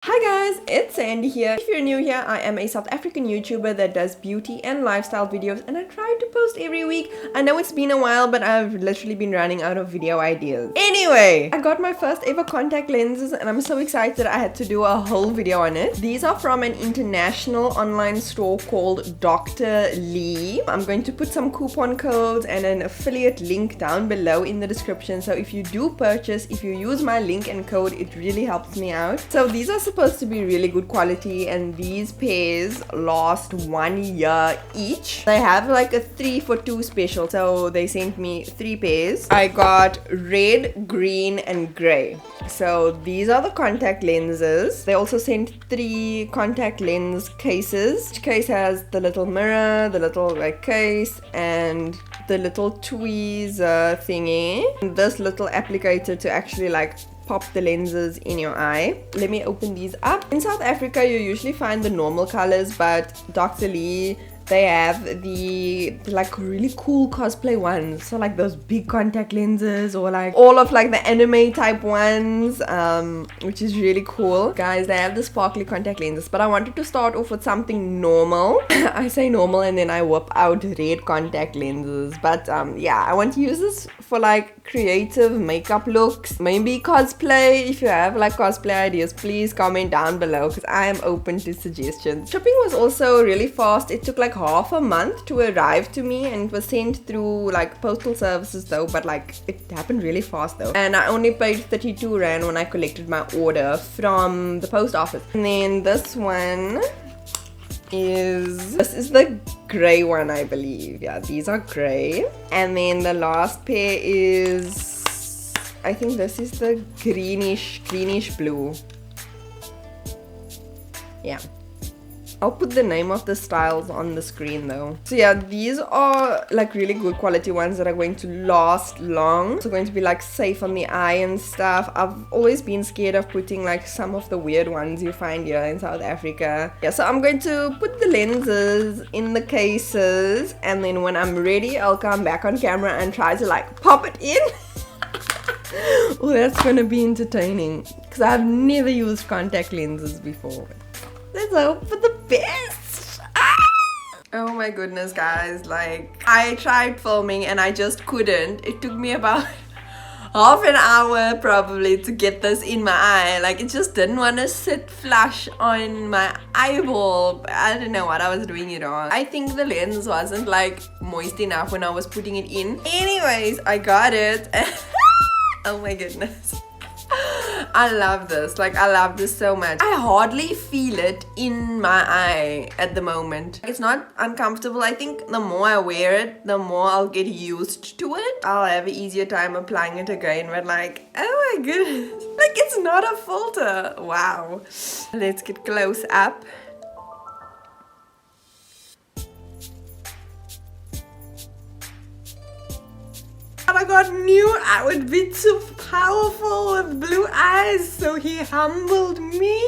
Hi guys, it's Sandy here. If you're new here, I am a South African YouTuber that does beauty and lifestyle videos and I try to post every week. I know it's been a while, but I've literally been running out of video ideas. Anyway, I got my first ever contact lenses and I'm so excited I had to do a whole video on it. These are from an international online store called DoctorLi. I'm going to put some coupon codes and an affiliate link down below in the description. So if you do purchase, if you use my link and code, it really helps me out. So these are supposed to be really good quality and these pairs last 1 year each. They have like a 3 for 2 special, so they sent me 3 pairs. I got red, green and grey. So these are the contact lenses. They also sent 3 contact lens cases. Each case has the little mirror, the little like case and the little tweezer thingy, and this little applicator to actually like pop the lenses in your eye. Let me open these up. In South Africa, you usually find the normal colors, but DoctorLi, they have the like really cool cosplay ones. So like those big contact lenses or like all of like the anime type ones, which is really cool. Guys, they have the sparkly contact lenses, but I wanted to start off with something normal. I say normal and then I whip out red contact lenses. But yeah, I want to use this for like creative makeup looks, maybe cosplay. If you have like cosplay ideas, please comment down below because I am open to suggestions. Shipping was also really fast. It took like half a month to arrive to me and it was sent through like postal services though, but like it happened really fast though. And I only paid 32 Rand when I collected my order from the post office. And then this is the grey one, I believe. Yeah, these are grey. And then the last pair is, I think this is the greenish blue. Yeah, I'll put the name of the styles on the screen though. So yeah, these are like really good quality ones that are going to last long. So going to be like safe on the eye and stuff. I've always been scared of putting like some of the weird ones you find here in South Africa. Yeah, so I'm going to put the lenses in the cases and then when I'm ready, I'll come back on camera and try to like pop it in. Oh, that's gonna be entertaining because I've never used contact lenses before. Let's hope for the best. Oh my goodness, guys, like I tried filming and I just couldn't. It took me about half an hour probably to get this in my eye. Like it just didn't want to sit flush on my eyeball. I don't know what I was doing it on. I think the lens wasn't like moist enough when I was putting it in. Anyways, I got it. Oh my goodness, I love this. Like I love this so much. I hardly feel it in my eye at the moment. It's not uncomfortable. I think the more I wear it, the more I'll get used to it. I'll have an easier time applying it again, but like, oh my goodness, like it's not a filter. Wow. Let's get close up. I got knew I would be too powerful with blue eyes, so he humbled me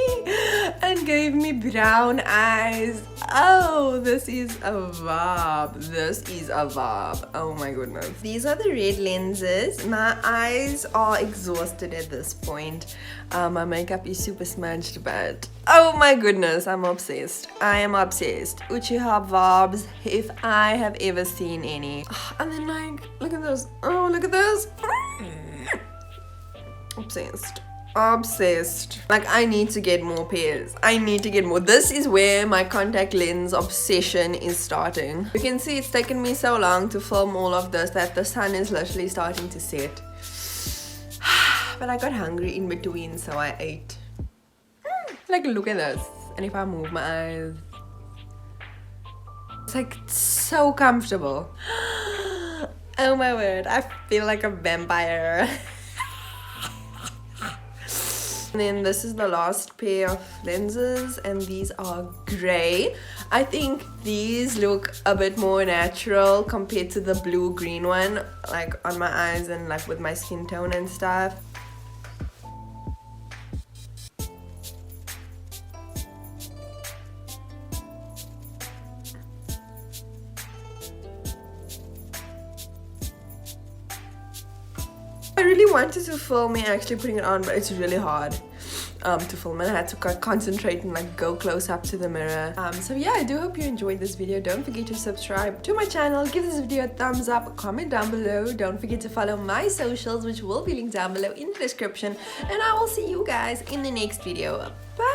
and gave me brown eyes. Oh, this is a vibe. This is a vibe. Oh my goodness. These are the red lenses. My eyes are exhausted at this point. My makeup is super smudged, but oh my goodness, I'm obsessed. I am obsessed. Uchiha vibes, if I have ever seen any. And then like, look at this. Oh, look at this. Obsessed. Obsessed. Like I need to get more pairs. I need to get more. This is where my contact lens obsession is starting. You can see it's taken me so long to film all of this that the sun is literally starting to set. But I got hungry in between, so I ate. Like look at this. And if I move my eyes, it's like so comfortable. Oh my word, I feel like a vampire. And then this is the last pair of lenses and these are grey. I think these look a bit more natural compared to the blue-green one, like on my eyes and like with my skin tone and stuff. I really wanted to film me actually putting it on, but it's really hard. to film, and I had to concentrate and like go close up to the mirror. So yeah, I do hope you enjoyed this video. Don't forget to subscribe to my channel, give this video a thumbs up, comment down below. Don't forget to follow my socials, which will be linked down below in the description, and I will see you guys in the next video. Bye!